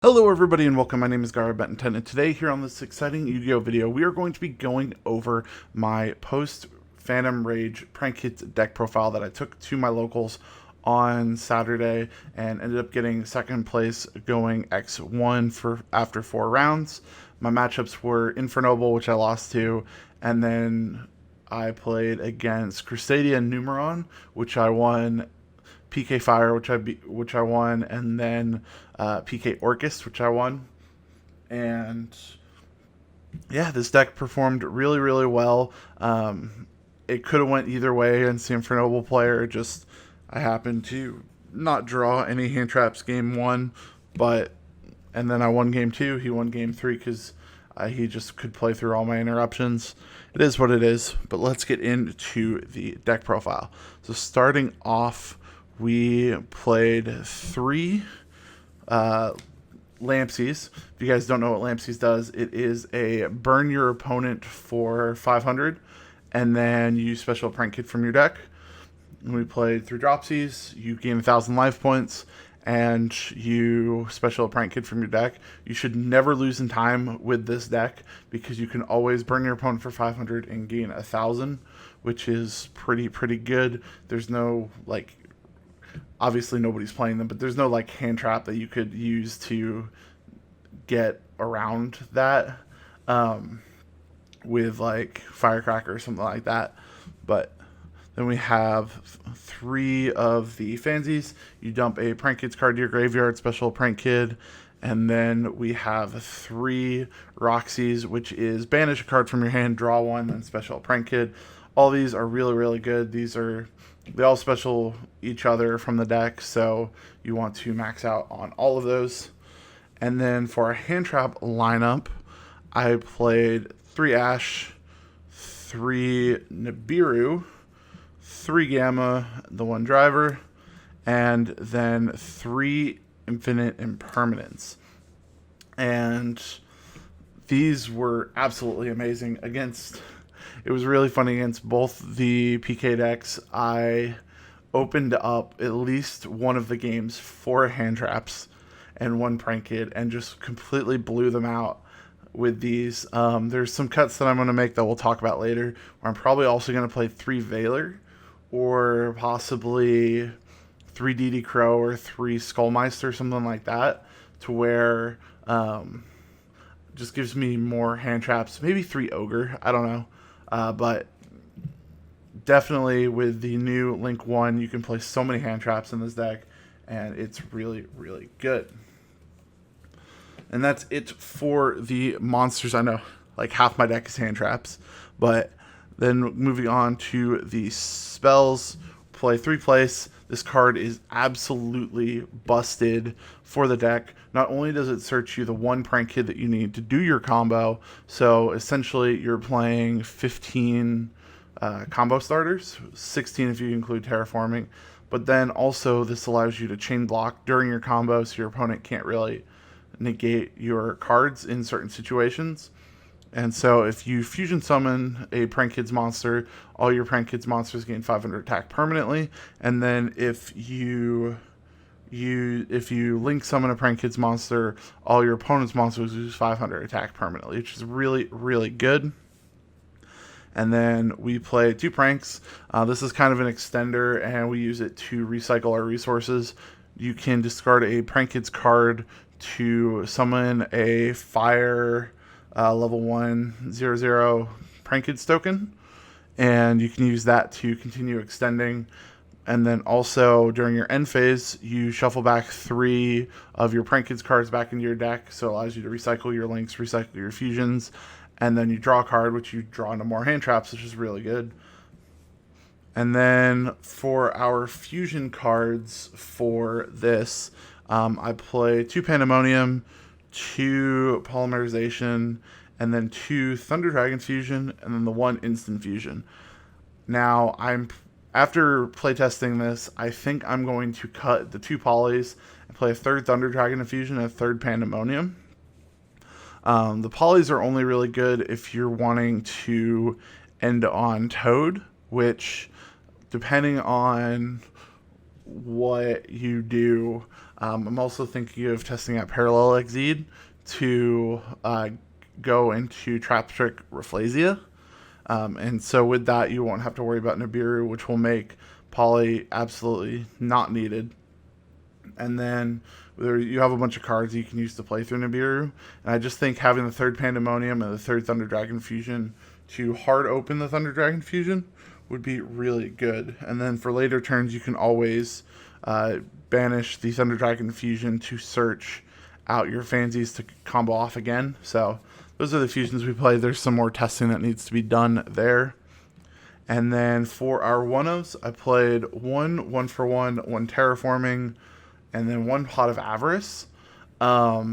Hello everybody and welcome, my name is GaaraOfBentonYGO, and today here on this exciting Yu-Gi-Oh video, we are going to be going over my post-Phantom Rage prank hits deck profile that I took to my locals on Saturday and ended up getting second place going X1 for after 4 rounds. My matchups were Infernoble, which I lost to, and then I played against Crusadia Numeron, which I won, PK Fire, which I won, and then PK Orcust, which I won. And yeah, this deck performed really well. It could have went either way against the Infernoble player. Just I happened to not draw any hand traps game one, and then I won game two. He won game three because he just could play through all my interruptions. It is what it is. But let's get into the deck profile. So starting off, we played 3 Lampsies. If you guys don't know what Lampsies does, it is a burn your opponent for 500, and then you special prank kid from your deck. And we played 3 Dropsies. You gain 1,000 life points, and you special prank kid from your deck. You should never lose in time with this deck because you can always burn your opponent for 500 and gain 1,000, which is pretty good. There's no obviously nobody's playing them, but there's no hand trap that you could use to get around that with Firecracker or something like that. But then we have 3 of the Fansies. You dump a Prank Kids card to your graveyard, special Prank Kid. And then we have 3 Roxy's, which is banish a card from your hand, draw 1, and special Prank Kid. All these are really good. They all special each other from the deck, so you want to max out on all of those. And then for our hand trap lineup, I played 3 Ash, 3 Nibiru, 3 Gamma, the 1 Driver, and then 3 Infinite Impermanence. And these were absolutely amazing against... It was really funny against both the PK decks. I opened up at least one of the games 4 hand traps and 1 prank kid and just completely blew them out with these. There's some cuts that I'm going to make that we'll talk about later, where I'm probably also going to play 3 Veiler or possibly 3 DD Crow or 3 Skullmeister, something like that, to where just gives me more hand traps. Maybe 3 Ogre, I don't know. But definitely with the new Link 1, you can play so many hand traps in this deck, and it's really good. And that's it for the monsters. I know half my deck is hand traps, but then moving on to the spells, play 3 place. This card is absolutely busted for the deck. Not only does it search you the 1 prank kid that you need to do your combo, so essentially you're playing 15 combo starters, 16 if you include terraforming, but then also this allows you to chain block during your combo so your opponent can't really negate your cards in certain situations. And so if you fusion summon a Prank Kids monster, all your Prank Kids monsters gain 500 attack permanently. And then if you link summon a Prank Kids monster, all your opponent's monsters lose 500 attack permanently, which is really good. And then we play 2 pranks. This is kind of an extender, and we use it to recycle our resources. You can discard a Prank Kids card to summon a fire level 1/0/0 Prank Kids token, and you can use that to continue extending. And then also during your end phase, you shuffle back 3 of your Prank Kids cards back into your deck, so it allows you to recycle your links, recycle your fusions, and then you draw a card, which you draw into more hand traps, which is really good. And then for our fusion cards for this, I play 2 Pandemonium, 2 Polymerization, and then 2 Thunder Dragon Fusion, and then the 1 Instant Fusion. Now, after playtesting this, I think I'm going to cut the 2 Polys and play a 3rd Thunder Dragon Fusion and a 3rd Pandemonium. The Polys are only really good if you're wanting to end on Toad, which, depending on what you do. I'm also thinking of testing out Parallel Exceed to go into Trap Trick Rafflesia. And so with that, you won't have to worry about Nibiru, which will make Poly absolutely not needed. And then you have a bunch of cards you can use to play through Nibiru. And I just think having the third Pandemonium and the third Thunder Dragon Fusion to hard open the Thunder Dragon Fusion would be really good. And then for later turns, you can always banish the Thunder Dragon Fusion to search out your fansies to combo off again. So those are the fusions we play. There's some more testing that needs to be done there. And then for our 1-ofs, I played one for one Terraforming, and then one Pot of Avarice.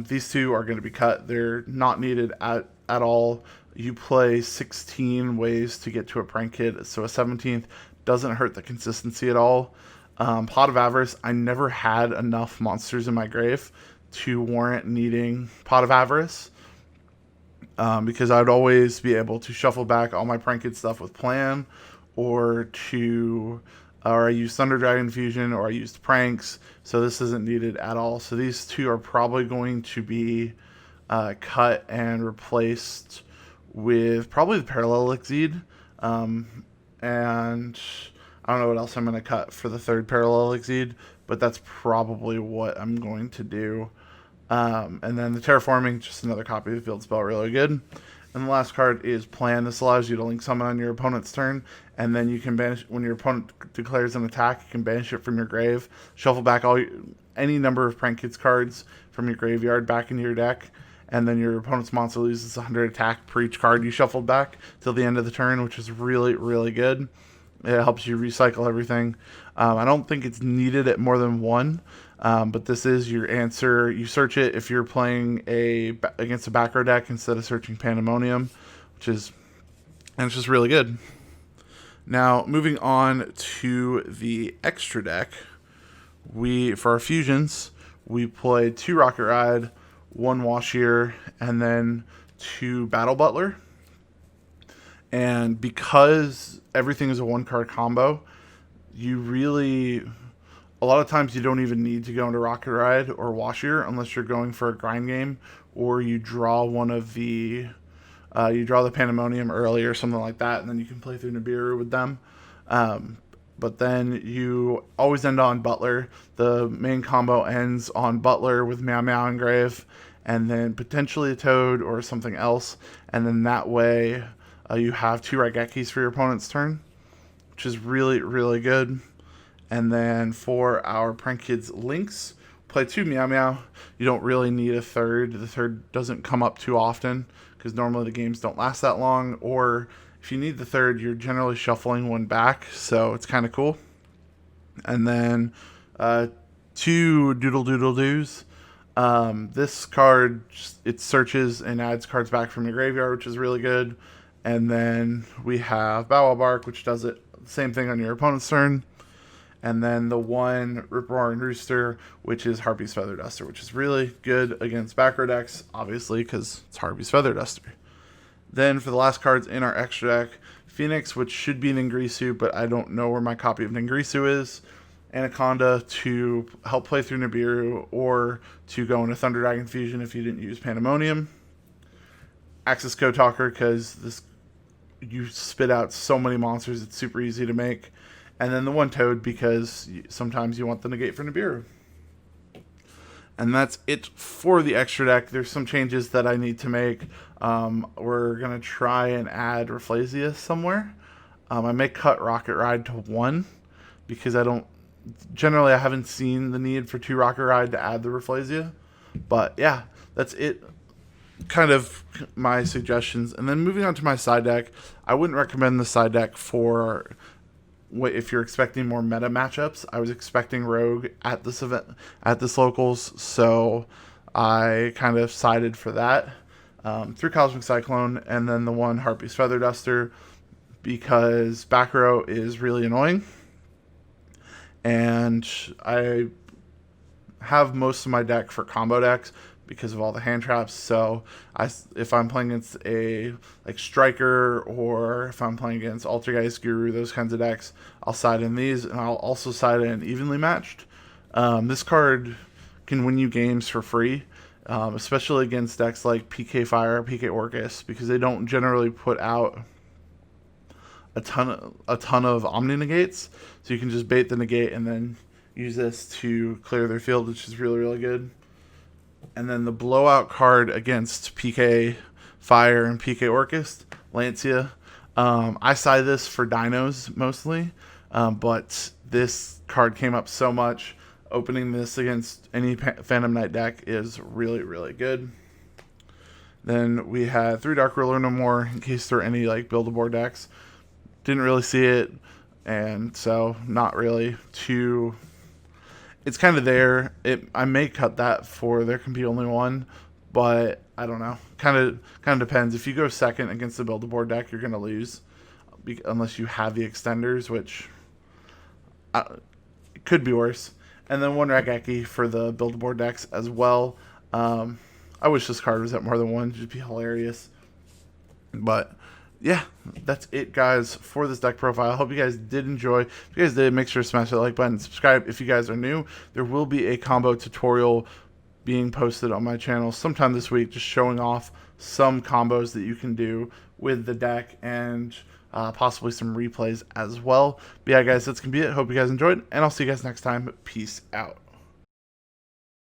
These two are going to be cut. They're not needed at all. You play 16 ways to get to a prank kid, so a 17th doesn't hurt the consistency at all. Pot of Avarice, I never had enough monsters in my grave to warrant needing Pot of Avarice, because I'd always be able to shuffle back all my prank kid stuff with Plan, or I used Thunder Dragon Fusion, or I used Pranks, so this isn't needed at all. So these two are probably going to be cut and replaced with probably the Parallel Exceed. And I don't know what else I'm going to cut for the third Parallel Exceed, but that's probably what I'm going to do. And then the Terraforming, just another copy of the field spell, really good. And the last card is Plan. This allows you to link summon on your opponent's turn, and then you can banish, when your opponent declares an attack, you can banish it from your grave, shuffle back any number of Prank Kids cards from your graveyard back into your deck, and then your opponent's monster loses 100 attack per each card you shuffled back till the end of the turn, which is really, really good. It helps you recycle everything. I don't think it's needed at more than one, but this is your answer. You search it if you're playing against a back row deck instead of searching Pandemonium, and it's just really good. Now, moving on to the extra deck, for our fusions, we played 2 Rocket Ride, 1 Washier, and then 2 Battle Butler. And because everything is a 1-card combo, a lot of times you don't even need to go into Rocket Ride or Washier unless you're going for a grind game, or you draw the Pandemonium early or something like that, and then you can play through Nibiru with them. But then you always end on Butler. The main combo ends on Butler with Meow Meow Engrave, and then potentially a Toad or something else, and then that way you have 2 Raigekis for your opponent's turn, which is really, really good. And then for our Prank Kids links, play 2 Meow Meow. You don't really need a third. The third doesn't come up too often because normally the games don't last that long. Or if you need the third, you're generally shuffling one back, so it's kind of cool. And then 2 Doodle Doodle Doos. This card, it searches and adds cards back from your graveyard, which is really good. And then we have Bow Wow Bark, which does the same thing on your opponent's turn. And then the 1 Rip Roaring Rooster, which is Harpy's Feather Duster, which is really good against back row decks, obviously, because it's Harpy's Feather Duster. Then for the last cards in our extra deck, Phoenix, which should be Ningrisu, but I don't know where my copy of Ningrisu is. Anaconda to help play through Nibiru, or to go into Thunder Dragon Fusion if you didn't use Pandemonium. Axis Code Talker, because you spit out so many monsters, it's super easy to make. And then the 1 Toad, because sometimes you want the negate for Nibiru. And that's it for the extra deck. There's some changes that I need to make. We're going to try and add Rafflesia somewhere. I may cut Rocket Ride to 1, because I haven't seen the need for 2 Rocket Ride to add the Rafflesia. But yeah, that's it. Kind of my suggestions. And then moving on to my side deck, I wouldn't recommend the side deck for if you're expecting more meta matchups. I was expecting Rogue at this event, at this locals, so I kind of sided for that. 3 Cosmic Cyclone, and then the 1 Harpy's Feather Duster, because back row is really annoying. And I have most of my deck for combo decks, because of all the hand traps. So if I'm playing against a like striker, or if I'm playing against Altergeist, Guru, those kinds of decks, I'll side in these, and I'll also side in evenly matched. This card can win you games for free, especially against decks like PK Fire, PK Orcus, because they don't generally put out a ton of Omni negates, so you can just bait the negate and then use this to clear their field, which is really, really good. And then the blowout card against PK Fire and PK Orcus, Lancia. I side this for dinos mostly, but this card came up so much. Opening this against any Phantom Knight deck is really, really good. Then we had 3 Dark Ruler no more, in case there are any like Build-A-Board decks. Didn't really see it, and so not really too. It's kind of there. I may cut that for there can be only one, but I don't know. Kind of depends. If you go second against the Build-A-Board deck, you're gonna lose, unless you have the extenders, which it could be worse. And then 1 Rageki for the Build-A-Board decks as well. I wish this card was at more than one. It'd be hilarious. But yeah, that's it, guys, for this deck profile. I hope you guys did enjoy. If you guys did, make sure to smash that like button. Subscribe if you guys are new. There will be a combo tutorial being posted on my channel sometime this week, just showing off some combos that you can do with the deck, and possibly some replays as well. But yeah, guys, that's going to be it. Hope you guys enjoyed, and I'll see you guys next time. Peace out.